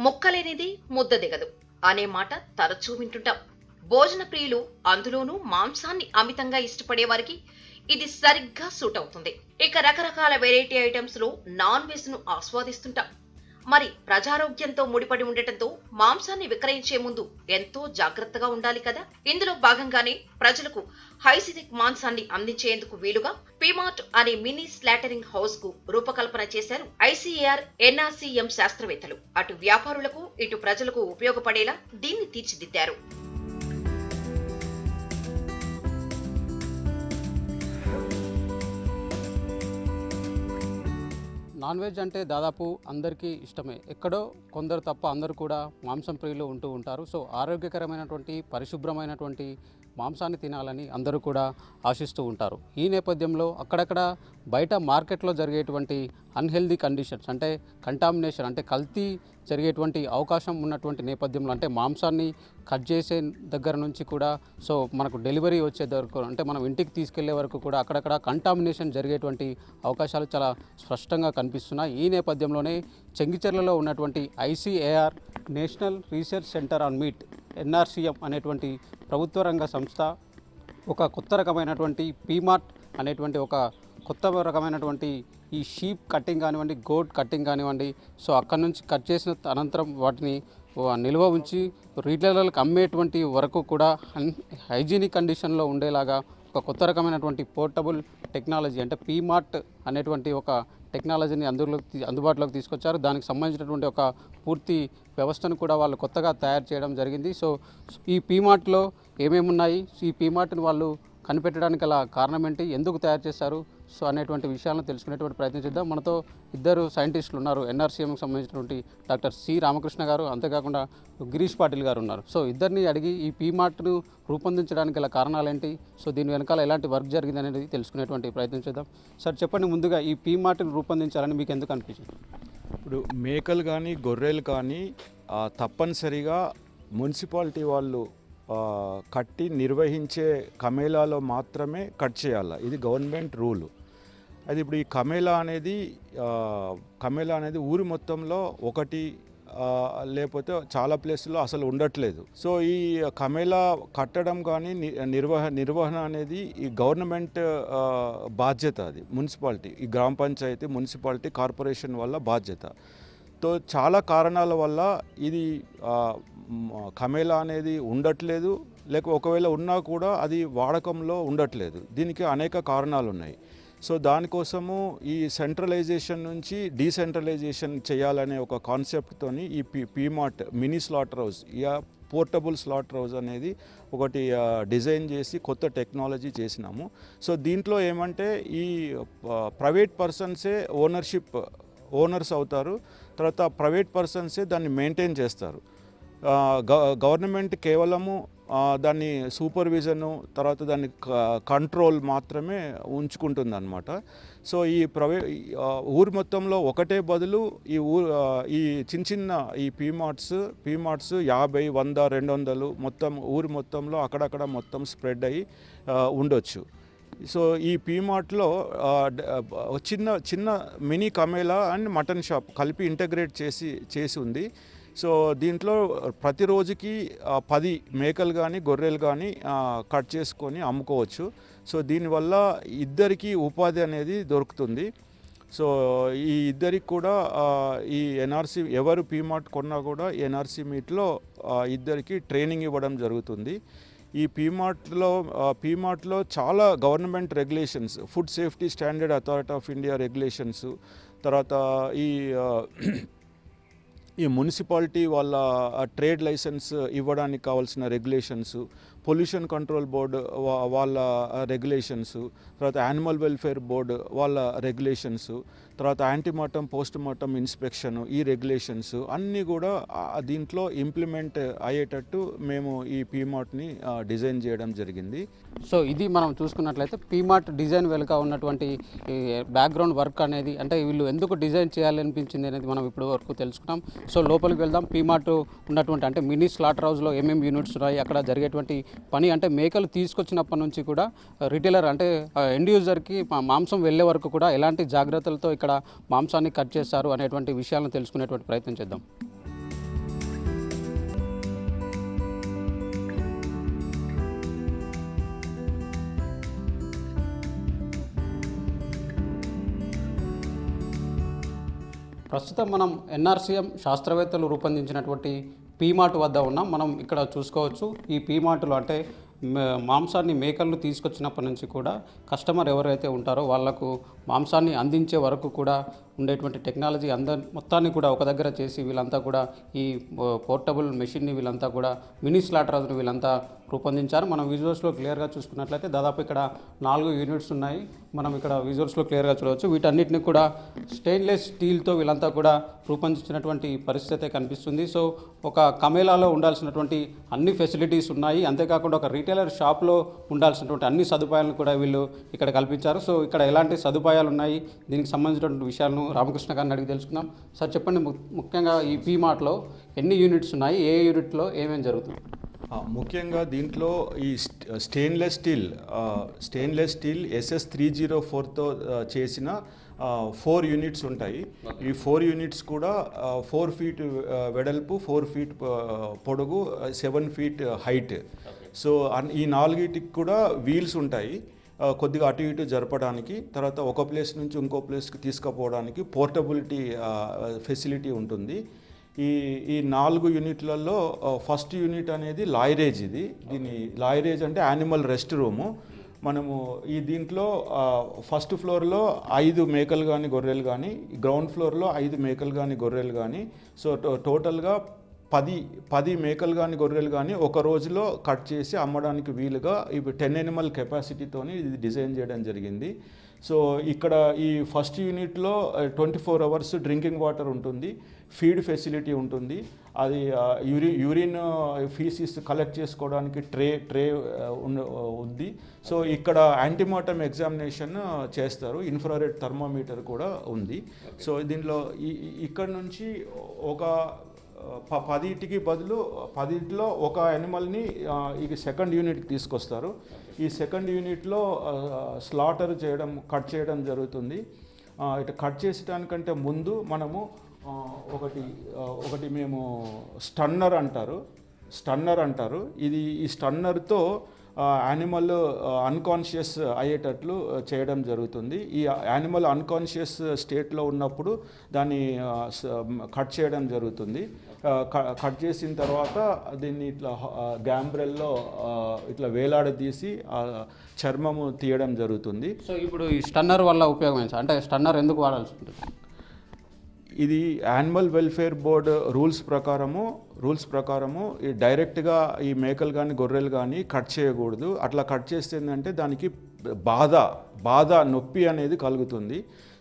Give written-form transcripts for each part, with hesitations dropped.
ముక్కలేనిది ముద్ద దిగదు అనే మాట తరచూ వింటుంటాం. భోజన ప్రియులు, అందులోనూ మాంసాన్ని అమితంగా ఇష్టపడే వారికి ఇది సరిగ్గా సూట్ అవుతుంది. ఇక రకరకాల వెరైటీ ఐటమ్స్ లో నాన్ వెజ్ ను ఆస్వాదిస్తుంటాం. మరి ప్రజారోగ్యంతో ముడిపడి ఉండటంతో మాంసాన్ని విక్రయించే ముందు ఎంతో జాగ్రత్తగా ఉండాలి కదా. ఇందులో భాగంగానే ప్రజలకు హైసినిక్ మాంసాన్ని అందించేందుకు వీలుగా పీమార్ట్ అనే మినీ స్లాటరింగ్ హౌస్ కు రూపకల్పన చేశారు ఐసీఏఆర్ ఎన్ఆర్సీఎం శాస్త్రవేత్తలు. అటు వ్యాపారులకు ఇటు ప్రజలకు ఉపయోగపడేలా దీన్ని తీర్చిదిద్దారు. నాన్ వెజ్ అంటే దాదాపు అందరికీ ఇష్టమే. ఎక్కడో కొందరు తప్ప అందరూ కూడా మాంసం ప్రియులు ఉంటూ ఉంటారు. సో ఆరోగ్యకరమైనటువంటి పరిశుభ్రమైనటువంటి మాంసాన్ని తినాలని అందరూ కూడా ఆశిస్తూ ఉంటారు. ఈ నేపథ్యంలో అక్కడక్కడ బయట మార్కెట్లో జరిగేటువంటి అన్హెల్దీ కండిషన్స్ అంటే కంటామినేషన్ అంటే కల్తీ జరిగేటువంటి అవకాశం ఉన్నటువంటి నేపథ్యంలో అంటే మాంసాన్ని కట్ చేసే దగ్గర నుంచి కూడా సో మనకు డెలివరీ వచ్చే వరకు అంటే మనం ఇంటికి తీసుకెళ్లే వరకు కూడా అక్కడక్కడ కంటామినేషన్ జరిగేటువంటి అవకాశాలు చాలా స్పష్టంగా కనిపిస్తున్నాయి. ఈ నేపథ్యంలోనే చెంగిచెర్లలో ఉన్నటువంటి ICAR national research centre on meet NRCM అనేటువంటి ప్రభుత్వ రంగ సంస్థ ఒక కొత్త రకమైనటువంటి పీమార్ట్ అనేటువంటి ఒక కొత్త రకమైనటువంటి ఈ షీప్ కట్టింగ్ కానివ్వండి, గోట్ కట్టింగ్ కానివ్వండి, సో అక్కడ నుంచి కట్ చేసిన అనంతరం వాటిని నిల్వ ఉంచి రీటైలర్లకు అమ్మేటువంటి వరకు కూడా హైజీనిక్ కండిషన్లో ఉండేలాగా ఒక కొత్త రకమైనటువంటి పోర్టబుల్ టెక్నాలజీ అంటే పీమార్ట్ అనేటువంటి ఒక టెక్నాలజీని అందుబాటులోకి తీసుకొచ్చారు. దానికి సంబంధించినటువంటి ఒక పూర్తి వ్యవస్థను కూడా వాళ్ళు కొత్తగా తయారు చేయడం జరిగింది. సో ఈ పీమార్ట్లో ఏమేమి ఉన్నాయి, ఈ పీమార్ట్ని వాళ్ళు కనిపెట్టడానికి గల కారణం ఏంటి, ఎందుకు తయారు చేశారు, సో అనేటువంటి విషయాలను తెలుసుకునేటువంటి ప్రయత్నం చేద్దాం. మనతో ఇద్దరు సైంటిస్టులు ఉన్నారు. ఎన్ఆర్సీఎంకి సంబంధించినటువంటి డాక్టర్ సి రామకృష్ణ గారు, అంతేకాకుండా గిరీష్ పాటిల్ గారు ఉన్నారు. సో ఇద్దరిని అడిగి ఈ పీమార్ట్ను రూపొందించడానికి గల కారణాలు ఏంటి, సో దీని వెనకాల ఎలాంటి వర్క్ జరిగింది అనేది తెలుసుకునేటువంటి ప్రయత్నం చేద్దాం. సార్ చెప్పండి, ముందుగా ఈ పీమార్ట్ను రూపొందించాలని మీకు ఎందుకు అనిపించింది? ఇప్పుడు మేకలు కానీ గొర్రెలు కానీ తప్పనిసరిగా మున్సిపాలిటీ వాళ్ళు కట్టి నిర్వహించే కమేలాలో మాత్రమే కట్ చేయాలి. ఇది గవర్నమెంట్ రూలు. అది ఇప్పుడు ఈ కమేలా అనేది ఊరి మొత్తంలో ఒకటి లేకపోతే చాలా ప్లేసుల్లో అసలు ఉండట్లేదు. సో ఈ కమేలా కట్టడం కానీ నిర్వహణ అనేది ఈ గవర్నమెంట్ బాధ్యత. అది మున్సిపాలిటీ, ఈ గ్రామ పంచాయతీ, మున్సిపాలిటీ, కార్పొరేషన్ వల్ల బాధ్యత. తో చాలా కారణాల వల్ల ఇది కమేలా అనేది ఉండట్లేదు, లేక ఒకవేళ ఉన్నా కూడా అది వాడకంలో ఉండట్లేదు. దీనికి అనేక కారణాలు ఉన్నాయి. సో దానికోసము ఈ సెంట్రలైజేషన్ నుంచి డీసెంట్రలైజేషన్ చేయాలనే ఒక కాన్సెప్ట్తోని ఈ పీమార్ట్ mini slaughter house portable slaughter house అనేది ఒకటి డిజైన్ చేసి కొత్త టెక్నాలజీ చేసినాము. సో దీంట్లో ఏమంటే ఈ ప్రైవేట్ పర్సన్సే ఓనర్స్ అవుతారు. తర్వాత ప్రైవేట్ పర్సన్సే దాన్ని మెయింటైన్ చేస్తారు. గవర్నమెంట్ కేవలము దాన్ని సూపర్విజను, తర్వాత దాన్ని కంట్రోల్ మాత్రమే ఉంచుకుంటుంది అన్నమాట. సో ఈ ఊరు మొత్తంలో ఒకటే బదులు ఈ చిన్న ఈ పీమార్ట్స్ 50, 100, 200 మొత్తం ఊరు మొత్తంలో అక్కడక్కడ మొత్తం స్ప్రెడ్ అయ్యి ఉండొచ్చు. సో ఈ పీమార్ట్లో చిన్న మినీ కమేలా అండ్ మటన్ షాప్ కలిపి ఇంటగ్రేట్ చేసి ఉంది. సో దీంట్లో ప్రతిరోజుకి 10 మేకలు కానీ గొర్రెలు కానీ కట్ చేసుకొని అమ్ముకోవచ్చు. సో దీనివల్ల ఇద్దరికి ఉపాధి అనేది దొరుకుతుంది. సో ఈ ఇద్దరికి కూడా ఈ ఎన్ఆర్సీ ఎవరు పీమార్ట్ కొన్నా కూడా ఎన్ఆర్సీ మీట్లో ఇద్దరికి ట్రైనింగ్ ఇవ్వడం జరుగుతుంది. ఈ పీమార్ట్లో చాలా government regulations, food safety standard authority of India regulations, తర్వాత ఈ మున్సిపాలిటీ వాళ్ళ ట్రేడ్ లైసెన్స్ ఇవ్వడానికి కావాల్సిన రెగ్యులేషన్స్, పొల్యూషన్ కంట్రోల్ బోర్డు వాళ్ళ రెగ్యులేషన్స్, తర్వాత యానిమల్ వెల్ఫేర్ బోర్డు వాళ్ళ రెగ్యులేషన్స్, తర్వాత యాంటీమార్టం పోస్ట్ మార్టం ఇన్స్పెక్షన్, ఈ రెగ్యులేషన్స్ అన్నీ కూడా దీంట్లో ఇంప్లిమెంట్ అయ్యేటట్టు మేము ఈ పీమార్ట్ని డిజైన్ చేయడం జరిగింది. సో ఇది మనం చూసుకున్నట్లయితే పీమార్ట్ డిజైన్ వెనుక ఉన్నటువంటి బ్యాక్గ్రౌండ్ వర్క్ అనేది, అంటే వీళ్ళు ఎందుకు డిజైన్ చేయాలనిపించింది అనేది మనం ఇప్పుడు వరకు తెలుసుకున్నాం. సో లోపలికి వెళ్దాం. పీమార్ట్ ఉన్నటువంటి అంటే మినీ స్లాటర్ హౌస్లో ఏమేమి యూనిట్స్ ఉన్నాయి, అక్కడ జరిగేటువంటి పని అంటే మేకలు తీసుకొచ్చినప్పటి నుంచి కూడా రిటైలర్ అంటే ఎండ్ యూజర్కి మాంసం వెళ్ళే వరకు కూడా ఎలాంటి జాగ్రత్తలతో ఇక్కడ మాంసాన్ని కట్ చేస్తారు అనేటువంటి విషయాలను తెలుసుకునేటువంటి ప్రయత్నం చేద్దాం. ప్రస్తుతం మనం ఎన్ఆర్సీఎం శాస్త్రవేత్తలు రూపొందించినటువంటి పీమార్ట్ వద్ద ఉన్నాం. మనం ఇక్కడ చూసుకోవచ్చు ఈ పీమార్ట్లో అంటే మాంసాన్ని మేకలను తీసుకొచ్చినప్పటి నుంచి కూడా కస్టమర్ ఎవరైతే ఉంటారో వాళ్లకు మాంసాన్ని అందించే వరకు కూడా ఉండేటువంటి టెక్నాలజీ మొత్తాన్ని కూడా ఒక దగ్గర చేసి వీళ్ళంతా కూడా ఈ పోర్టబుల్ మెషిన్ని వీళ్ళంతా కూడా మినీ స్లాటర్ని వీళ్ళంతా రూపొందించారు. మనం విజువల్స్లో క్లియర్గా చూసుకున్నట్లయితే దాదాపు ఇక్కడ 4 యూనిట్స్ ఉన్నాయి. మనం ఇక్కడ విజువల్స్లో క్లియర్గా చూడవచ్చు. వీటన్నిటిని కూడా స్టెయిన్లెస్ స్టీల్తో వీళ్ళంతా కూడా రూపొందించినటువంటి పరిస్థితి కనిపిస్తుంది. సో ఒక కమేలాలో ఉండాల్సినటువంటి అన్ని ఫెసిలిటీస్ ఉన్నాయి. అంతేకాకుండా ఒక రీటైలర్ షాప్లో ఉండాల్సినటువంటి అన్ని సదుపాయాలను కూడా వీళ్ళు ఇక్కడ కల్పించారు. సో ఇక్కడ ఎలాంటి సదుపాయాలు ఉన్నాయి, దీనికి సంబంధించినటువంటి విషయాలను రామకృష్ణ గారిని అడిగి తెలుసుకుందాం. సార్ చెప్పండి, ముఖ్యంగా ఈ పీమార్ట్లో ఎన్ని యూనిట్స్ ఉన్నాయి, ఏ యూనిట్లో ఏమేమి జరుగుతుంది? ముఖ్యంగా దీంట్లో ఈ స్టెయిన్లెస్ స్టీల్ SS304తో చేసిన 4 యూనిట్స్ ఉంటాయి. ఈ 4 యూనిట్స్ కూడా 4 ఫీట్ వెడల్పు, 4 ఫీట్ పొడుగు, 7 ఫీట్ హైట్. సో ఈ 4టికి కూడా వీల్స్ ఉంటాయి, కొద్దిగా అటు ఇటు జరపడానికి. తర్వాత ఒక ప్లేస్ నుంచి ఇంకో ప్లేస్కి తీసుకుపోవడానికి పోర్టబిలిటీ ఫెసిలిటీ ఉంటుంది. ఈ 4 యూనిట్లలో ఫస్ట్ యూనిట్ అనేది లాయరేజ్. దీని లాయరేజ్ అంటే యానిమల్ రెస్ట్ రూము. మనము దీంట్లో ఫస్ట్ ఫ్లోర్లో 5 మేకలు కానీ గొర్రెలు కానీ, గ్రౌండ్ ఫ్లోర్లో 5 మేకలు కానీ గొర్రెలు కానీ, సో టోటల్గా 10 మేకలు కానీ గొర్రెలు కానీ ఒక రోజులో కట్ చేసి అమ్మడానికి వీలుగా ఇవి 10 ఎనిమల్ కెపాసిటీతోని ఇది డిజైన్ చేయడం జరిగింది. సో ఇక్కడ ఈ ఫస్ట్ యూనిట్లో 24 అవర్స్ డ్రింకింగ్ వాటర్ ఉంటుంది, ఫీడ్ ఫెసిలిటీ ఉంటుంది. అది యూరిన్ ఫీసిస్ కలెక్ట్ చేసుకోవడానికి ట్రే ఉంది. సో ఇక్కడ యాంటీమార్టమ్ ఎగ్జామినేషన్ చేస్తారు, ఇన్ఫ్రారెడ్ థర్మోమీటర్ కూడా ఉంది. సో దీనిలో ఇక్కడ నుంచి ఒక 10టికి బదులు 10లో ఒక యానిమల్ని ఈ సెకండ్ యూనిట్కి తీసుకొస్తారు. ఈ సెకండ్ యూనిట్లో కట్ చేయడం జరుగుతుంది. ఇటు కట్ చేసడానికంటే ముందు మనము ఒకటి మేము స్టన్నర్ అంటారు. ఈ స్టన్నర్తో యానిమల్ అన్కాన్షియస్ అయ్యేటట్లు చేయడం జరుగుతుంది. ఈ యానిమల్ అన్కాన్షియస్ స్టేట్లో ఉన్నప్పుడు దాన్ని కట్ చేయడం జరుగుతుంది. కట్ చేసిన తర్వాత దీన్ని ఇట్లా గ్యాంబ్రెల్లో ఇట్లా వేలాడదీసి చర్మము తీయడం జరుగుతుంది. సో ఇప్పుడు ఈ స్టన్నర్ వల్ల ఉపయోగం ఏంటి? అంటే స్టన్నర్ ఎందుకు వాడాల్సి ఉంటుంది? ఇది యానిమల్ వెల్ఫేర్ బోర్డు రూల్స్ ప్రకారము ఈ డైరెక్ట్గా ఈ మేకలు కానీ గొర్రెలు కానీ కట్ చేయకూడదు. అట్లా కట్ చేస్తే ఏంటంటే దానికి బాధ నొప్పి అనేది కలుగుతుంది.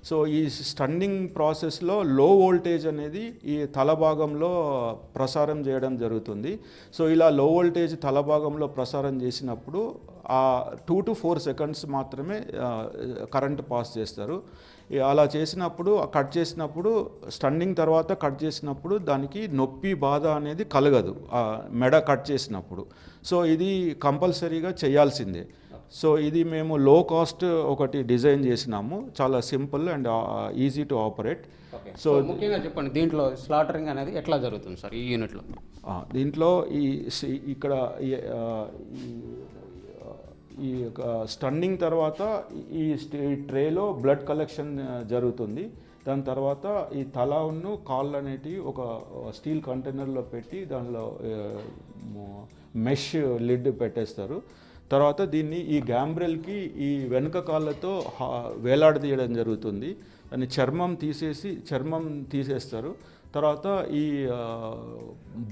సో ఈ స్టన్నింగ్ ప్రాసెస్లో లో వోల్టేజ్ అనేది ఈ తల భాగంలో ప్రసారం చేయడం జరుగుతుంది. సో ఇలా లో వోల్టేజ్ తల భాగంలో ప్రసారం చేసినప్పుడు 2 to 4 సెకండ్స్ మాత్రమే కరెంట్ పాస్ చేస్తారు. అలా చేసినప్పుడు స్టన్నింగ్ తర్వాత కట్ చేసినప్పుడు దానికి నొప్పి బాధ అనేది కలగదు మెడ కట్ చేసినప్పుడు. సో ఇది కంపల్సరీగా చేయాల్సిందే. సో ఇది మేము లో కాస్ట్ ఒకటి డిజైన్ చేసినాము, చాలా simple and easy to operate. So ముఖ్యంగా చెప్పండి, దీంట్లో స్లాటరింగ్ అనేది ఎట్లా జరుగుతుంది సార్ ఈ యూనిట్లో? దీంట్లో ఇక్కడ ఈ స్టన్నింగ్ తర్వాత ఈ ట్రేలో బ్లడ్ కలెక్షన్ జరుగుతుంది. దాని తర్వాత ఈ తలను కాళ్ళు అనేటివి ఒక స్టీల్ కంటైనర్లో పెట్టి దానిలో మెష్ లిడ్ పెట్టేస్తారు. తర్వాత దీన్ని ఈ గ్యాంబ్రెల్కి ఈ వెనుక కాళ్ళతో వేలాడదీయడం జరుగుతుంది. దాన్ని చర్మం తీసేస్తారు. తర్వాత ఈ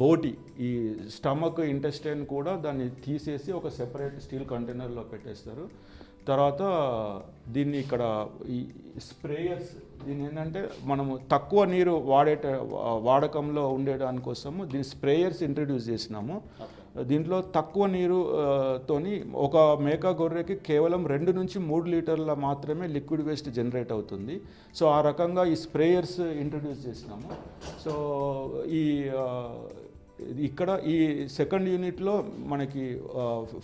బోటి, ఈ స్టమక్ ఇంటెస్టైన్ కూడా దాన్ని తీసేసి ఒక సెపరేట్ స్టీల్ కంటైనర్లో పెట్టేస్తారు. తర్వాత దీన్ని ఇక్కడ ఈ స్ప్రేయర్స్, దీని ఏంటంటే మనము తక్కువ నీరు వాడకంలో ఉండేదానికోసము దీని స్ప్రేయర్స్ ఇంట్రడ్యూస్ చేసినాము. దీంట్లో తక్కువ నీరుతోని ఒక మేక గొర్రెకి కేవలం 2 నుంచి 3 లీటర్ల మాత్రమే లిక్విడ్ వేస్ట్ జనరేట్ అవుతుంది. సో ఆ రకంగా ఈ స్ప్రేయర్స్ ఇంట్రడ్యూస్ చేసినాము. సో ఇక్కడ ఈ సెకండ్ యూనిట్లో మనకి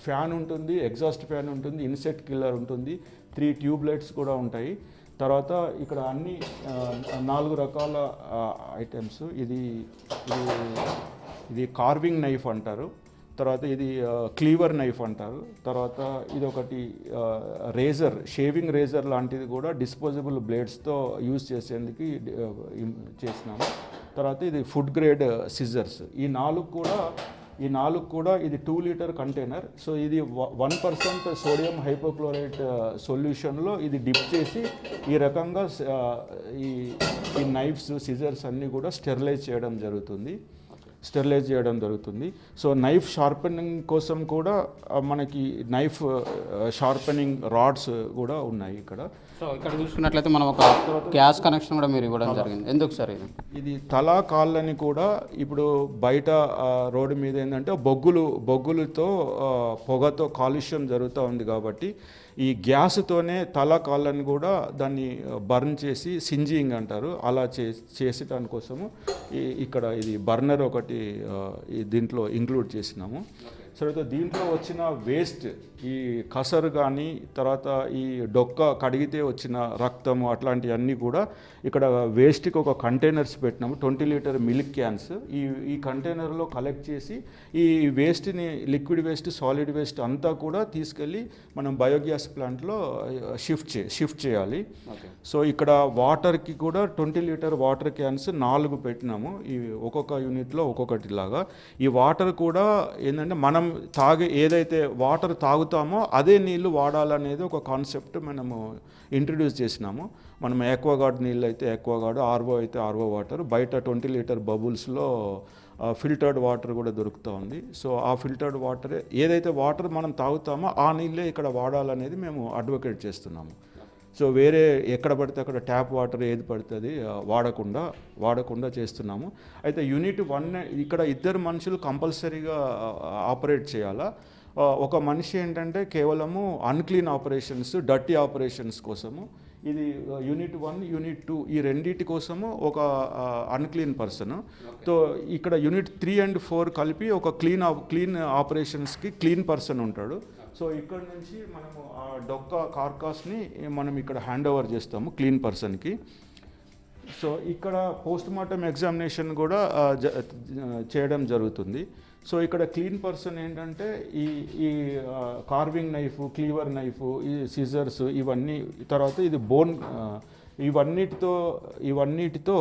ఫ్యాన్ ఉంటుంది, ఎగ్జాస్ట్ ఫ్యాన్ ఉంటుంది, ఇన్సెక్ట్ కిల్లర్ ఉంటుంది, 3 ట్యూబ్ లైట్స్ కూడా ఉంటాయి. తర్వాత ఇక్కడ అన్ని 4 రకాల ఐటమ్స్. ఇది కార్వింగ్ నైఫ్ అంటారు. తర్వాత ఇది క్లీవర్ నైఫ్ అంటారు. తర్వాత ఇది ఒకటి రేజర్, షేవింగ్ రేజర్ లాంటిది కూడా డిస్పోజబుల్ బ్లేడ్స్తో యూజ్ చేసేందుకు చేసినాము. తర్వాత ఇది ఫుడ్ గ్రేడ్ సిజర్స్. ఈ నాలుగు కూడా ఇది 2 లీటర్ కంటైనర్. సో ఇది 1% సోడియం హైపోక్లోరైట్ సొల్యూషన్లో ఇది డిప్ చేసి ఈ రకంగా ఈ నైఫ్స్, సిజర్స్ అన్నీ కూడా స్టెరిలైజ్ చేయడం జరుగుతుంది. సో నైఫ్ షార్పెనింగ్ కోసం కూడా మనకి నైఫ్ షార్పెనింగ్ రాడ్స్ కూడా ఉన్నాయి ఇక్కడ. సో ఇక్కడ చూసుకున్నట్లయితే మనం ఒక గ్యాస్ కనెక్షన్ కూడా మీరు ఇవ్వడం జరిగింది. ఎందుకు సార్ ఇది తలా కాళ్ళని కూడా ఇప్పుడు బయట రోడ్డు మీద ఏంటంటే బొగ్గులతో పొగతో కాలుష్యం జరుగుతూ ఉంది కాబట్టి ఈ గ్యాస్తోనే తలా కాళ్ళని కూడా దాన్ని బర్న్ చేసి సింజింగ్ అంటారు, అలా చేసేటాని కోసము ఇక్కడ ఇది బర్నర్ ఒకటి దీంట్లో ఇంక్లూడ్ చేసినాము. తర్వాత దీంట్లో వచ్చిన వేస్ట్, ఈ కసరు కానీ తర్వాత ఈ డొక్క కడిగితే వచ్చిన రక్తము అట్లాంటివన్నీ కూడా ఇక్కడ వేస్ట్కి ఒక కంటైనర్స్ పెట్టినాము. 20 లీటర్ మిల్క్ క్యాన్స్ ఈ కంటైనర్లో కలెక్ట్ చేసి ఈ వేస్ట్ని, లిక్విడ్ వేస్ట్, సాలిడ్ వేస్ట్ అంతా కూడా తీసుకెళ్ళి మనం బయోగ్యాస్ ప్లాంట్లో షిఫ్ట్ చేయాలి. సో ఇక్కడ వాటర్కి కూడా 20 లీటర్ వాటర్ క్యాన్స్ 4 పెట్టినాము. ఈ ఒక్కొక్క యూనిట్లో ఒక్కొక్కటి లాగా. ఈ వాటర్ కూడా ఏంటంటే మనం ఏదైతే వాటర్ తాగుతామో అదే నీళ్లు వాడాలనేది ఒక కాన్సెప్ట్ మనము ఇంట్రడ్యూస్ చేసినాము. మనం యాక్వాగార్డ్ నీళ్ళు అయితే యాక్వాగార్డ్, ఆర్వో అయితే ఆర్వో వాటర్, బయట 20 లీటర్ బబుల్స్లో ఫిల్టర్డ్ వాటర్ కూడా దొరుకుతూ ఉంది. సో ఆ ఫిల్టర్డ్ వాటర్, ఏదైతే వాటర్ మనం తాగుతామో ఆ నీళ్ళే ఇక్కడ వాడాలనేది మేము అడ్వకేట్ చేస్తున్నాము. సో వేరే ఎక్కడ పడితే అక్కడ ట్యాప్ వాటర్ ఏది పడుతుంది వాడకుండా చేస్తున్నాము. అయితే యూనిట్ 1 ఇక్కడ 2 మనుషులు కంపల్సరీగా ఆపరేట్ చేయాలా. ఒక మనిషి ఏంటంటే కేవలము అన్క్లీన్ ఆపరేషన్స్, డర్టీ ఆపరేషన్స్ కోసము. ఇది యూనిట్ 1, యూనిట్ 2 ఈ రెండింటి కోసము ఒక అన్క్లీన్ పర్సన్. సో ఇక్కడ యూనిట్ 3 and 4 కలిపి ఒక క్లీన్ ఆపరేషన్స్కి క్లీన్ పర్సన్ ఉంటాడు. సో ఇక్కడ నుంచి మనము ఆ డొక్క కార్కాస్ని మనం ఇక్కడ హ్యాండ్ ఓవర్ చేస్తాము క్లీన్ పర్సన్కి. సో ఇక్కడ పోస్ట్ మార్టం ఎగ్జామినేషన్ కూడా చేయడం జరుగుతుంది. సో ఇక్కడ క్లీన్ పర్సన్ ఏంటంటే ఈ కార్వింగ్ నైఫ్, క్లీవర్ నైఫ్, ఈ సిజర్స్ ఇవన్నీ, తర్వాత ఇది బోన్, ఇవన్నిటితో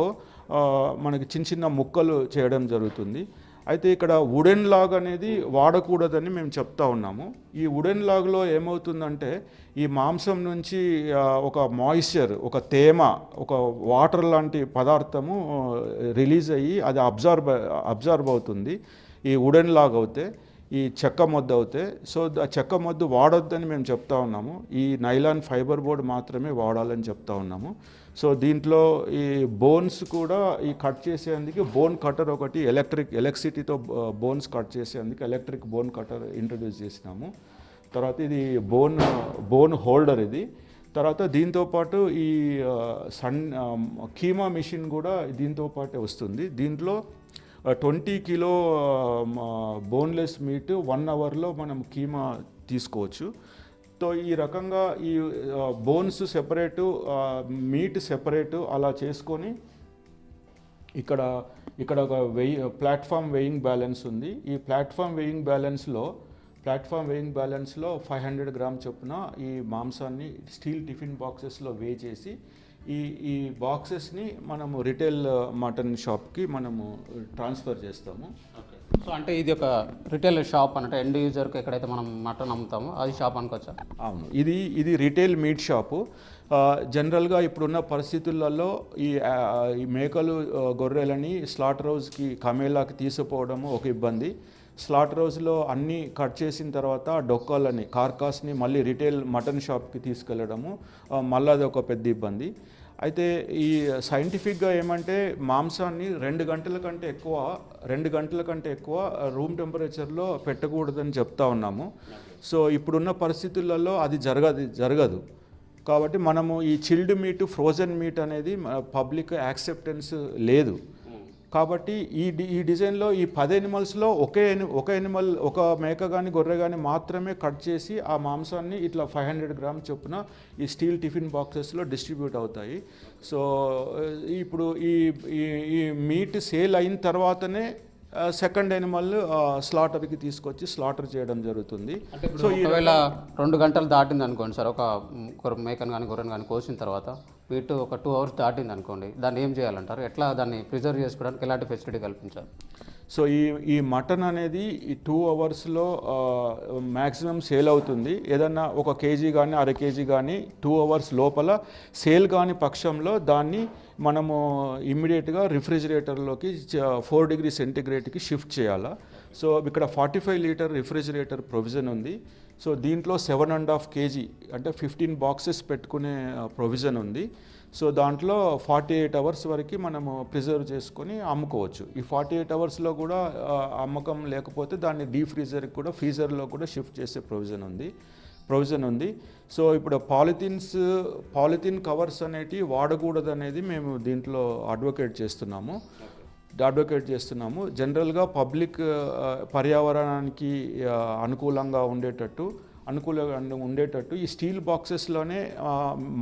మనకి చిన్న ముక్కలు చేయడం జరుగుతుంది. అయితే ఇక్కడ వుడెన్ లాగ్ అనేది వాడకూడదని మేము చెప్తా ఉన్నాము. ఈ వుడెన్ లాగ్లో ఏమవుతుందంటే ఈ మాంసం నుంచి ఒక మాయిశ్చర్, ఒక తేమ, ఒక వాటర్ లాంటి పదార్థము రిలీజ్ అయ్యి అది అబ్జర్వ్ అవుతుంది ఈ వుడెన్ లాగ్ అవుతే, ఈ చెక్క మొద్దు అవుతే. సో ఆ చెక్క మొద్దు వాడొద్దని మేము చెప్తా ఉన్నాము. ఈ నైలాన్ ఫైబర్ బోర్డ్ మాత్రమే వాడాలని చెప్తా ఉన్నాము. సో దీంట్లో ఈ బోన్స్ కూడా ఈ కట్ చేసేందుకు బోన్ కటర్ ఒకటి, ఎలక్ట్రిసిటీతో బోన్స్ కట్ చేసేందుకు ఎలక్ట్రిక్ బోన్ కటర్ ఇంట్రడ్యూస్ చేసినాము. తర్వాత ఇది బోన్ హోల్డర్ ఇది. తర్వాత దీంతోపాటు ఈ కీమా మిషన్ కూడా దీంతోపాటే వస్తుంది. దీంట్లో 20 కిలో బోన్లెస్ మీట్ 1 అవర్లో మనం కీమా తీసుకోవచ్చు. సో ఈ రకంగా ఈ బోన్స్ సెపరేటు, మీట్ సెపరేటు అలా చేసుకొని ఇక్కడ ఒక ప్లాట్ఫామ్ వెయింగ్ బ్యాలెన్స్ ఉంది. ఈ ప్లాట్ఫామ్ వెయింగ్ బ్యాలెన్స్లో 500 గ్రామ్ చొప్పున ఈ మాంసాన్ని స్టీల్ టిఫిన్ బాక్సెస్లో వే చేసి ఈ బాక్సెస్ని మనము రిటైల్ మటన్ షాప్కి మనము ట్రాన్స్ఫర్ చేస్తాము. సో అంటే ఇది ఒక రిటైల్ షాప్ అంటే ఎండ్ యూజర్కి ఎక్కడైతే మనం మటన్ అమ్ముతామో అది షాప్ అనుకోవచ్చా? అవును, ఇది రిటైల్ మీట్ షాపు. జనరల్గా ఇప్పుడున్న పరిస్థితులలో ఈ మేకలు, గొర్రెలని స్లాటర్ హౌస్కి, కమేలాకి తీసుకుపోవడము ఒక ఇబ్బంది. స్లాటర్ హౌస్లో అన్నీ కట్ చేసిన తర్వాత డొక్కాలని, కార్కాస్ని మళ్ళీ రిటైల్ మటన్ షాప్కి తీసుకెళ్ళడము మళ్ళీ అది ఒక పెద్ద ఇబ్బంది. అయితే ఈ సైంటిఫిక్గా ఏమంటే మాంసాన్ని 2 గంటల కంటే ఎక్కువ రూమ్ టెంపరేచర్లో పెట్టకూడదని చెప్తా ఉన్నాము. సో ఇప్పుడున్న పరిస్థితులలో అది జరగదు. కాబట్టి మనము ఈ చిల్డ్ మీట్, ఫ్రోజన్ మీట్ అనేది పబ్లిక్ యాక్సెప్టెన్స్ లేదు. కాబట్టి ఈ డిజైన్లో ఈ 10 ఎనిమల్స్లో ఒక మేక కానీ గొర్రె కానీ మాత్రమే కట్ చేసి ఆ మాంసాన్ని ఇట్లా 500 గ్రామ్ చొప్పున ఈ స్టీల్ టిఫిన్ బాక్సెస్లో డిస్ట్రిబ్యూట్ అవుతాయి. సో ఇప్పుడు ఈ మీట్ సేల్ అయిన తర్వాతనే సెకండ్ యానిమల్ స్లాటర్కి తీసుకొచ్చి స్లాటర్ చేయడం జరుగుతుంది. అంటే ఇప్పుడు ఒకవేళ 2 గంటలు దాటింది అనుకోండి సార్, ఒక మేకను కానీ గొర్రెను కానీ కోసిన తర్వాత వీటి ఒక 2 hours దాటింది అనుకోండి, దాన్ని ఏం చేయాలంటారు? ఎట్లా దాన్ని ప్రిజర్వ్ చేసుకోవడానికి ఎలాంటి ఫెసిలిటీ కల్పించాలి? సో ఈ మటన్ అనేది ఈ 2 అవర్స్లో మ్యాక్సిమం సేల్ అవుతుంది. ఏదన్నా 1 kg కానీ 1/2 kg కానీ 2 hours లోపల సేల్ కాని పక్షంలో దాన్ని మనము ఇమ్మీడియట్గా రిఫ్రిజిరేటర్లోకి 4 degrees సెంటిగ్రేడ్కి షిఫ్ట్ చేయాలా. సో ఇక్కడ 45 లీటర్ రిఫ్రిజిరేటర్ ప్రొవిజన్ ఉంది. సో దీంట్లో 7.5 kg అంటే 15 boxes పెట్టుకునే ప్రొవిజన్ ఉంది. సో దాంట్లో 48 hours వరకు మనము ప్రిజర్వ్ చేసుకొని అమ్ముకోవచ్చు. ఈ 48 hours కూడా అమ్మకం లేకపోతే దాన్ని డీప్ ఫ్రీజర్కి కూడా ఫ్రీజర్లో కూడా షిఫ్ట్ చేసే ప్రొవిజన్ ఉంది. సో ఇప్పుడు పాలిథిన్ కవర్స్ అనేటివి వాడకూడదు అనేది మేము దీంట్లో అడ్వకేట్ చేస్తున్నాము. జనరల్గా పబ్లిక్ పర్యావరణానికి అనుకూలంగా ఉండేటట్టు ఈ స్టీల్ బాక్సెస్లోనే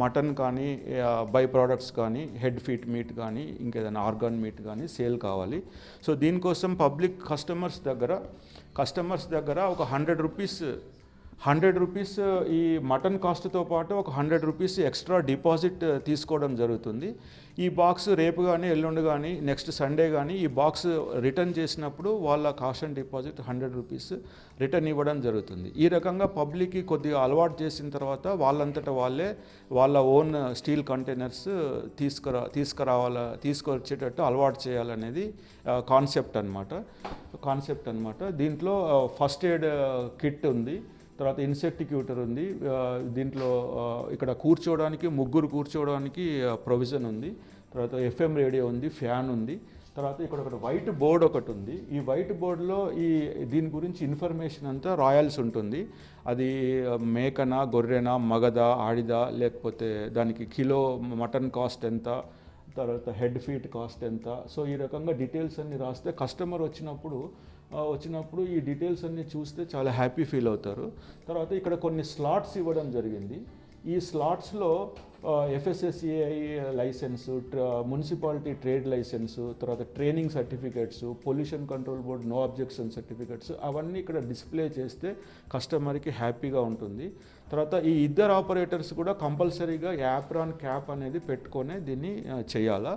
మటన్ కానీ బై ప్రోడక్ట్స్ కానీ హెడ్ ఫీట్ మీట్ కానీ ఇంకేదైనా ఆర్గాన్ మీట్ కానీ సేల్ కావాలి. సో దీనికోసం పబ్లిక్ కస్టమర్స్ దగ్గర ఒక 100 రూపీస్ ఈ మటన్ కాస్ట్తో పాటు ఒక 100 రూపీస్ ఎక్స్ట్రా డిపాజిట్ తీసుకోవడం జరుగుతుంది. ఈ బాక్స్ రేపు కానీ ఎల్లుండి కానీ నెక్స్ట్ సండే కానీ ఈ బాక్స్ రిటర్న్ చేసినప్పుడు వాళ్ళ cost and deposit 100 rupees return ఇవ్వడం జరుగుతుంది. ఈ రకంగా పబ్లిక్కి కొద్దిగా అలవాటు చేసిన తర్వాత వాళ్ళంతటా వాళ్ళే వాళ్ళ ఓన్ స్టీల్ కంటైనర్స్ తీసుకొచ్చేటట్టు అలవాటు చేయాలనేది కాన్సెప్ట్ అన్నమాట. దీంట్లో ఫస్ట్ ఎయిడ్ కిట్ ఉంది, తర్వాత ఇన్సెక్టిక్యూటర్ ఉంది, దీంట్లో ఇక్కడ ముగ్గురు కూర్చోవడానికి ప్రొవిజన్ ఉంది, తర్వాత FM రేడియో ఉంది, ఫ్యాన్ ఉంది, తర్వాత ఇక్కడ ఒకటి వైట్ బోర్డ్ ఒకటి ఉంది. ఈ వైట్ బోర్డులో దీని గురించి ఇన్ఫర్మేషన్ అంతా రాయాల్సి ఉంటుంది. అది మేకనా, గొర్రెనా, మగదా, ఆడిదా, లేకపోతే దానికి కిలో మటన్ కాస్ట్ ఎంత, తర్వాత హెడ్ ఫీట్ కాస్ట్ ఎంత. సో ఈ రకంగా డీటెయిల్స్ అన్ని రాస్తే కస్టమర్ వచ్చినప్పుడు ఈ డీటెయిల్స్ అన్నీ చూస్తే చాలా హ్యాపీ ఫీల్ అవుతారు. తర్వాత ఇక్కడ కొన్ని స్లాట్స్ ఇవ్వడం జరిగింది. ఈ స్లాట్స్లో FSSAI licence, municipality trade licence, తర్వాత training certificates, pollution control board no objection certificates అవన్నీ ఇక్కడ డిస్ప్లే చేస్తే కస్టమర్కి హ్యాపీగా ఉంటుంది. తర్వాత ఈ ఇద్దరు ఆపరేటర్స్ కూడా కంపల్సరీగా యాప్రాన్ క్యాప్ అనేది పెట్టుకొని దీన్ని చేయాలా.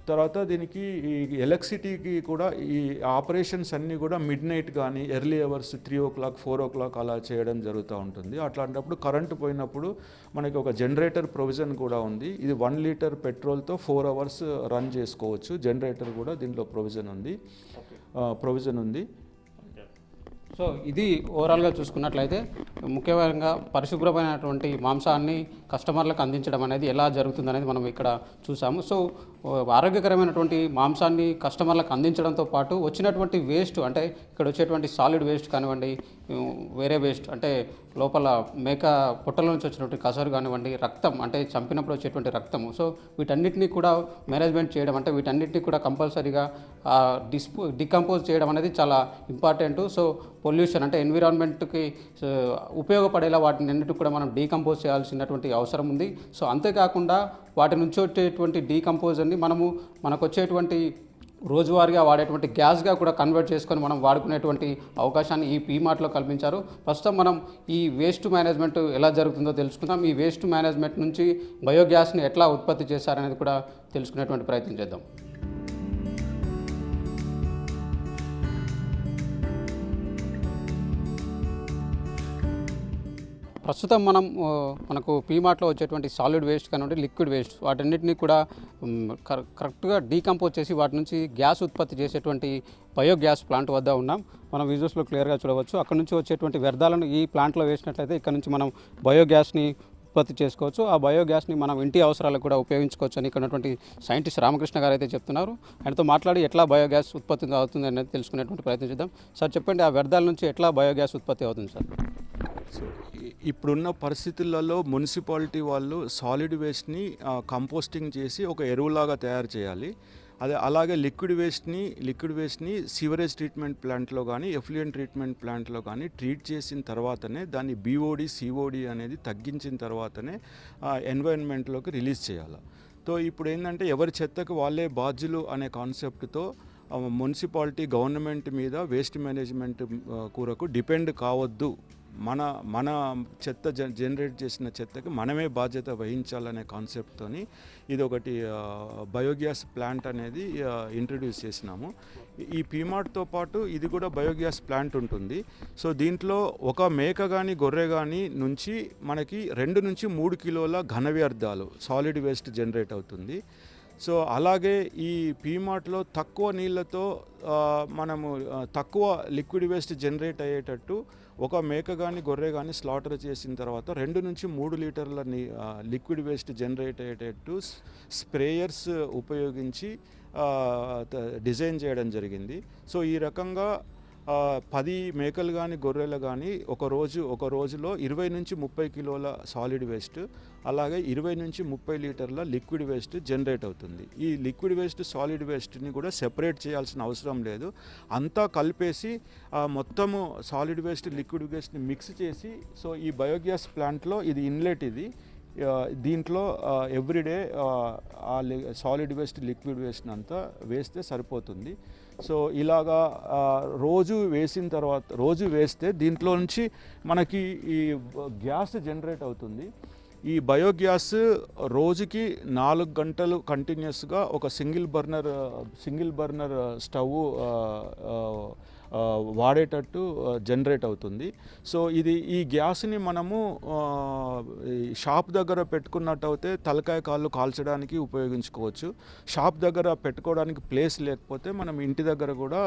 తర్వాత దీనికి ఈ ఎలక్ట్రిసిటీకి కూడా ఈ ఆపరేషన్స్ అన్నీ కూడా మిడ్ నైట్ కానీ ఎర్లీ అవర్స్ 3 o'clock 4 o'clock అలా చేయడం జరుగుతూ ఉంటుంది. అట్లాంటప్పుడు కరెంటు పోయినప్పుడు మనకి ఒక జనరేటర్ ప్రొవిజన్ కూడా ఉంది. ఇది 1 liter పెట్రోల్తో 4 hours రన్ చేసుకోవచ్చు. జనరేటర్ కూడా దీంట్లో ప్రొవిజన్ ఉంది. సో ఇది ఓవరాల్గా చూసుకున్నట్లయితే ముఖ్యంగా పరిశుభ్రమైనటువంటి మాంసాన్ని కస్టమర్లకు అందించడం అనేది ఎలా జరుగుతుందనేది మనం ఇక్కడ చూసాము. సో ఆరోగ్యకరమైనటువంటి మాంసాన్ని కస్టమర్లకు అందించడంతో పాటు వచ్చినటువంటి వేస్ట్, అంటే ఇక్కడ వచ్చేటువంటి సాలిడ్ వేస్ట్ కానివ్వండి, వేరే వేస్ట్ అంటే లోపల మేక పొట్టల నుంచి వచ్చినటువంటి కసరు కానివ్వండి, రక్తం అంటే చంపినప్పుడు వచ్చేటువంటి రక్తము, సో వీటన్నిటిని కూడా మేనేజ్మెంట్ చేయడం, అంటే వీటన్నిటిని కూడా కంపల్సరీగా డికంపోజ్ చేయడం అనేది చాలా ఇంపార్టెంట్. సో పొల్యూషన్ అంటే ఎన్విరాన్మెంట్కి ఉపయోగపడేలా వాటిని అన్నిటిని కూడా మనం డీకంపోజ్ చేయాల్సినటువంటి అవసరం ఉంది. సో అంతేకాకుండా వాటి నుంచి వచ్చేటువంటి డీకంపోజర్ని మనకు వచ్చేటువంటి రోజువారీగా వాడేటువంటి గ్యాస్గా కూడా కన్వర్ట్ చేసుకొని మనం వాడుకునేటువంటి అవకాశాన్ని ఈ పీమార్ట్లో కల్పించారు. ప్రస్తుతం మనం ఈ వేస్ట్ మేనేజ్మెంట్ ఎలా జరుగుతుందో తెలుసుకుందాం. ఈ వేస్ట్ మేనేజ్మెంట్ నుంచి బయోగ్యాస్ని ఎట్లా ఉత్పత్తి చేశారనేది కూడా తెలుసుకునేటువంటి ప్రయత్నం చేద్దాం. ప్రస్తుతం మనకు పీమార్ట్లో వచ్చేటువంటి సాలిడ్ వేస్ట్ కానివ్వండి, లిక్విడ్ వేస్ట్, వాటన్నిటిని కూడా కరెక్ట్గా డీకంపోజ్ చేసి వాటి నుంచి గ్యాస్ ఉత్పత్తి చేసేటువంటి బయోగ్యాస్ ప్లాంట్ వద్ద ఉన్నాం. మనం విజువల్స్లో క్లియర్గా చూడవచ్చు. అక్కడ నుంచి వచ్చేటువంటి వ్యర్థాలను ఈ ప్లాంట్లో వేసినట్లయితే ఇక్కడ నుంచి మనం బయోగ్యాస్ని ఉత్పత్తి చేసుకోవచ్చు. ఆ బయోగ్యాస్ని మనం ఇంటి అవసరాలకు కూడా ఉపయోగించుకోవచ్చు అని ఇక్కడ ఉన్నటువంటి సైంటిస్ట్ రామకృష్ణ గారు అయితే చెప్తున్నారు. ఆయనతో మాట్లాడి ఎట్లా బయోగ్యాస్ ఉత్పత్తి అవుతుంది అనేది తెలుసుకునేటువంటి ప్రయత్నం చేద్దాం. సార్ చెప్పండి, ఆ వ్యర్థాల నుంచి ఎట్లా బయోగ్యాస్ ఉత్పత్తి అవుతుంది సార్? సో ఇప్పుడున్న పరిస్థితులలో మున్సిపాలిటీ వాళ్ళు సాలిడ్ వేస్ట్ని కంపోస్టింగ్ చేసి ఒక ఎరువులాగా తయారు చేయాలి. అలాగే లిక్విడ్ వేస్ట్ని సివరేజ్ ట్రీట్మెంట్ ప్లాంట్లో కానీ ఎఫ్లూయెంట్ ట్రీట్మెంట్ ప్లాంట్లో కానీ ట్రీట్ చేసిన తర్వాతనే దాన్ని BOD COD అనేది తగ్గించిన తర్వాతనే ఎన్వైరన్మెంట్లోకి రిలీజ్ చేయాలి. సో ఇప్పుడు ఏంటంటే ఎవరి చెత్తకు వాళ్ళే బాధ్యులు అనే కాన్సెప్ట్తో మున్సిపాలిటీ గవర్నమెంట్ మీద వేస్ట్ మేనేజ్మెంట్ కూరకు డిపెండ్ కావద్దు, మన చెత్త జనరేట్ చేసిన చెత్తకి మనమే బాధ్యత వహించాలనే కాన్సెప్ట్తోని ఇది ఒకటి బయోగ్యాస్ ప్లాంట్ అనేది ఇంట్రడ్యూస్ చేసినాము. ఈ పీమార్ట్తో పాటు ఇది కూడా బయోగ్యాస్ ప్లాంట్ ఉంటుంది. సో దీంట్లో ఒక మేక కానీ గొర్రె కానీ నుంచి మనకి 2 నుంచి 3 కిలోల ఘన వ్యర్థాలు సాలిడ్ వేస్ట్ జనరేట్ అవుతుంది. సో అలాగే ఈ పీమార్ట్లో తక్కువ నీళ్ళతో మనము తక్కువ లిక్విడ్ వేస్ట్ జనరేట్ అయ్యేటట్టు ఒక మేక కానీ గొర్రె కానీ స్లాటర్ చేసిన తర్వాత 2 నుంచి 3 లీటర్ల లిక్విడ్ వేస్ట్ జనరేట్ అయ్యేటట్టు స్ప్రేయర్స్ ఉపయోగించి డిజైన్ చేయడం జరిగింది. సో ఈ రకంగా 10 మేకలు కానీ గొర్రెలు కానీ ఒక రోజులో 20 నుంచి 30 కిలోల సాలిడ్ వేస్ట్, అలాగే 20 నుంచి 30 లీటర్ల లిక్విడ్ వేస్ట్ జనరేట్ అవుతుంది. ఈ లిక్విడ్ వేస్ట్ సాలిడ్ వేస్ట్ని కూడా సెపరేట్ చేయాల్సిన అవసరం లేదు. అంతా కలిపేసి మొత్తము సాలిడ్ వేస్ట్ లిక్విడ్ వేస్ట్ని మిక్స్ చేసి, సో ఈ బయోగ్యాస్ ప్లాంట్లో ఇది ఇన్లెట్, ఇది దీంట్లో everyday solid waste liquid waste అంతా వేస్తే సరిపోతుంది. సో ఇలాగా రోజు వేస్తే దీంట్లో నుంచి మనకి ఈ గ్యాస్ జనరేట్ అవుతుంది. ఈ బయోగ్యాస్ రోజుకి 4 గంటలు కంటిన్యూస్గా ఒక సింగిల్ బర్నర్ స్టవ్ వాడేటట్టు జనరేట్ అవుతుంది. సో ఈ గ్యాస్ని మనము షాప్ దగ్గర పెట్టుకున్నట్టయితే తలకాయ కాళ్ళు కాల్చడానికి ఉపయోగించుకోవచ్చు. షాప్ దగ్గర పెట్టుకోవడానికి ప్లేస్ లేకపోతే మనం ఇంటి దగ్గర కూడా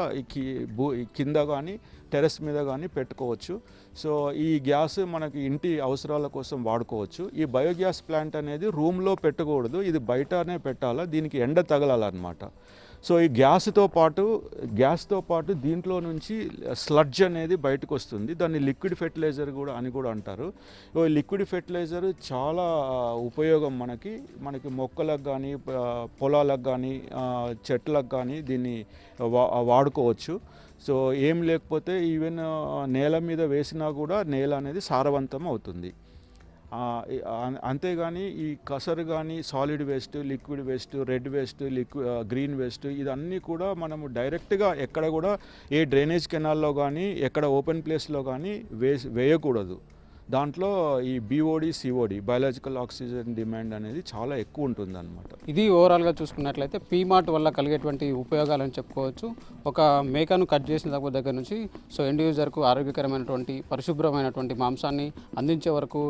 కింద కానీ టెర్రస్ మీద కానీ పెట్టుకోవచ్చు. సో ఈ గ్యాస్ మనకి ఇంటి అవసరాల కోసం వాడుకోవచ్చు. ఈ బయోగ్యాస్ ప్లాంట్ అనేది రూమ్లో పెట్టకూడదు, ఇది బయటనే పెట్టాలా, దీనికి ఎండ తగలాలన్నమాట. సో ఈ గ్యాస్తో పాటు దీంట్లో నుంచి స్లడ్జ్ అనేది బయటకు వస్తుంది. దాన్ని లిక్విడ్ ఫెర్టిలైజర్ అని కూడా అంటారు. ఈ లిక్విడ్ ఫెర్టిలైజర్ చాలా ఉపయోగం మనకి మొక్కలకు కానీ పొలాలకు కానీ చెట్లకు కానీ దీన్ని వాడుకోవచ్చు. సో ఏం లేకపోతే ఈవెన్ నేల మీద వేసినా కూడా నేల అనేది సారవంతం అవుతుంది. అంతేగాని ఈ కసరు కానీ solid waste, liquid waste, red waste, green waste ఇదన్నీ కూడా మనము డైరెక్ట్గా ఎక్కడ కూడా ఏ డ్రైనేజ్ కెనాల్లో కానీ ఎక్కడ ఓపెన్ ప్లేస్లో కానీ వేయకూడదు. దాంట్లో ఈ BOD, COD biological oxygen demand అనేది చాలా ఎక్కువ ఉంటుంది అన్నమాట. ఇది ఓవరాల్గా చూసుకున్నట్లయితే పీమార్ట్ వల్ల కలిగేటువంటి ఉపయోగాలని చెప్పుకోవచ్చు. ఒక మేకను కట్ చేసిన దగ్గర నుంచి సో ఎండ్ యూజర్కు ఆరోగ్యకరమైనటువంటి పరిశుభ్రమైనటువంటి మాంసాన్ని అందించే వరకు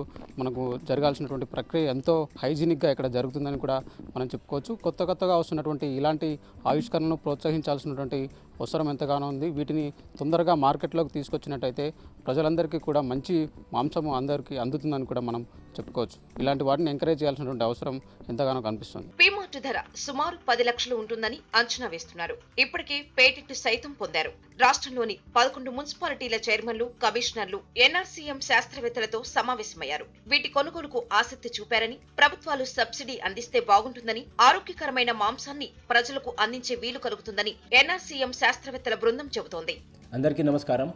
మనకు జరగాల్సినటువంటి ప్రక్రియ ఎంతో హైజీనిక్గా ఇక్కడ జరుగుతుందని కూడా మనం చెప్పుకోవచ్చు. కొత్తగా వస్తున్నటువంటి ఇలాంటి ఆవిష్కరణను ప్రోత్సహించాల్సినటువంటి అవసరం ఎంతగానో ఉంది. వీటిని తొందరగా మార్కెట్లోకి తీసుకొచ్చినట్టయితే ప్రజలందరికీ కూడా మంచి మాంసము అందరికీ అందుతుందని కూడా మనం చెప్పుకోవచ్చు. ఇలాంటి వాటిని ఎంకరేజ్ చేయాల్సినటువంటి అవసరం ఎంతగానో కనిపిస్తుంది. పీమార్ట్ ధర సుమారు 10 లక్షలు ఉంటుందని అంచనా వేస్తున్నారు. ఇప్పటికే పేటెంట్ సైతం పొందారు. రాష్ట్రంలోని 11 మున్సిపాలిటీల చైర్మన్లు, కమిషనర్లు NRCM శాస్త్రవేత్తలతో సమావేశమయ్యారు. వీటి కొనుగోలుకు ఆసక్తి చూపారని, ప్రభుత్వాలు సబ్సిడీ అందిస్తే బాగుంటుందని, ఆరోగ్యకరమైన మాంసాన్ని ప్రజలకు అందించే వీలు కలుగుతుందని NRCM శాస్త్రవేత్తల బృందం చెబుతోంది. అందరికీ నమస్కారం.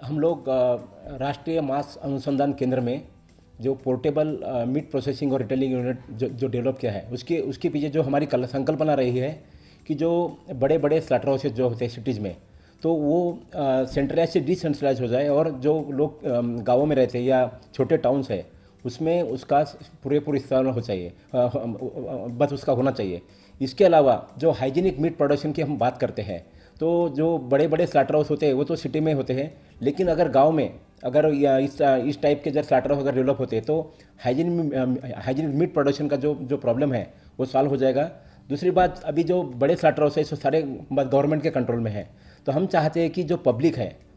हम लोग राष्ट्रीय मांस अनुसंधान केंद्र में जो पोर्टेबल मीट प्रोसेसिंग और रिटेलिंग यूनिट जो डेवलप किया है उसके पीछे जो हमारी संकल्पना रही है कि जो बड़े बड़े स्लॉटर हाउसेज जो होते हैं सिटीज़ में, तो वो सेंट्रलाइज से डिसेंट्रलाइज हो जाए और जो लोग गाँवों में रहते हैं या छोटे टाउन्स है उसमें उसका पूरेपूर इस्तेमाल हो चाहिए, बस उसका होना चाहिए. इसके अलावा जो हाइजीनिक मीट प्रोडक्शन की हम बात करते हैं, तो जो बड़े बड़े स्लॉटर हाउस होते हैं वो तो सिटी में होते हैं, लेकिन अगर गांव में अगर इस टाइप के जब स्लॉटर हाउस अगर डेवलप होते हैं तो हाइजीनिक मीट प्रोडक्शन का जो प्रॉब्लम है वो सॉल्व हो जाएगा. दूसरी बात, अभी जो बड़े स्लॉटर हाउस है वो सारे गवर्नमेंट के कंट्रोल में है, तो हम चाहते हैं कि जो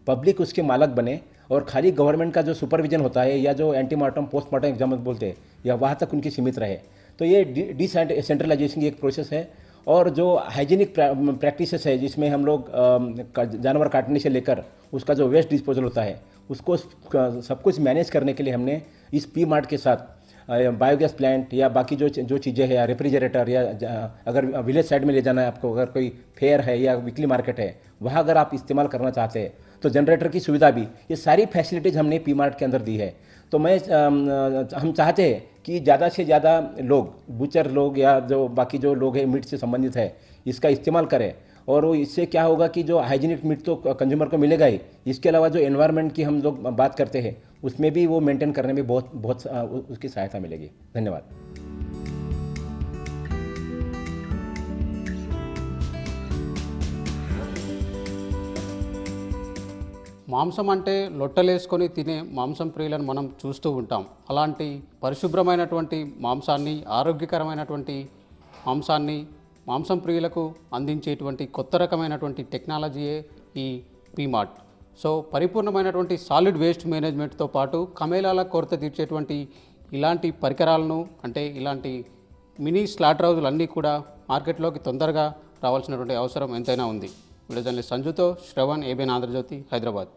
पब्लिक उसके मालक बने और खाली गवर्नमेंट का जो सुपरविजन होता है या जो एंटीमार्टम पोस्टमार्टम एग्जाम बोलते हैं या वहाँ तक उनकी सीमित रहे. तो ये डिसेंट्रलाइजेशन की एक प्रोसेस है. और जो हाइजीनिक प्रैक्टिसेस है जिसमें हम लोग जानवर काटने से लेकर उसका जो वेस्ट डिस्पोजल होता है उसको सब कुछ मैनेज करने के लिए हमने इस पीमार्ट के साथ बायोगैस प्लांट या बाकी जो चीज़ें हैं या रेफ्रिजरेटर या अगर विलेज साइड में ले जाना है आपको, अगर कोई फेयर है या वीकली मार्केट है वहाँ अगर आप इस्तेमाल करना चाहते हैं तो जनरेटर की सुविधा भी, ये सारी फैसिलिटीज़ हमने पीमार्ट के अंदर दी है. तो हम चाहते हैं कि ज़्यादा से ज़्यादा लोग, बूचर लोग या जो बाकी जो लोग हैं मीट से संबंधित है, इसका इस्तेमाल करें और वो इससे क्या होगा कि जो हाइजीनिक मीट तो कंज्यूमर को मिलेगा ही, इसके अलावा जो एनवायरनमेंट की हम लोग बात करते हैं उसमें भी वो मेंटेन करने में बहुत बहुत उसकी सहायता मिलेगी। धन्यवाद। మాంసం అంటే లొట్టలేసుకొని తినే మాంసం ప్రియులను మనం చూస్తూ ఉంటాం. అలాంటి పరిశుభ్రమైనటువంటి మాంసాన్ని, ఆరోగ్యకరమైనటువంటి మాంసాన్ని మాంసం ప్రియులకు అందించేటువంటి కొత్త రకమైనటువంటి టెక్నాలజీయే ఈ పీమార్ట్. సో పరిపూర్ణమైనటువంటి సాలిడ్ వేస్ట్ మేనేజ్మెంట్తో పాటు కమేలాల కొరత తీర్చేటువంటి ఇలాంటి పరికరాలను, అంటే ఇలాంటి మినీ స్లాటర్ హౌజులన్నీ కూడా మార్కెట్లోకి తొందరగా రావాల్సినటువంటి అవసరం ఎంతైనా ఉంది. వీడియో జర్నలిస్ట్ సంజుతో శ్రవణ్, ఏబిఎన్ ఆంధ్రజ్యోతి, హైదరాబాద్.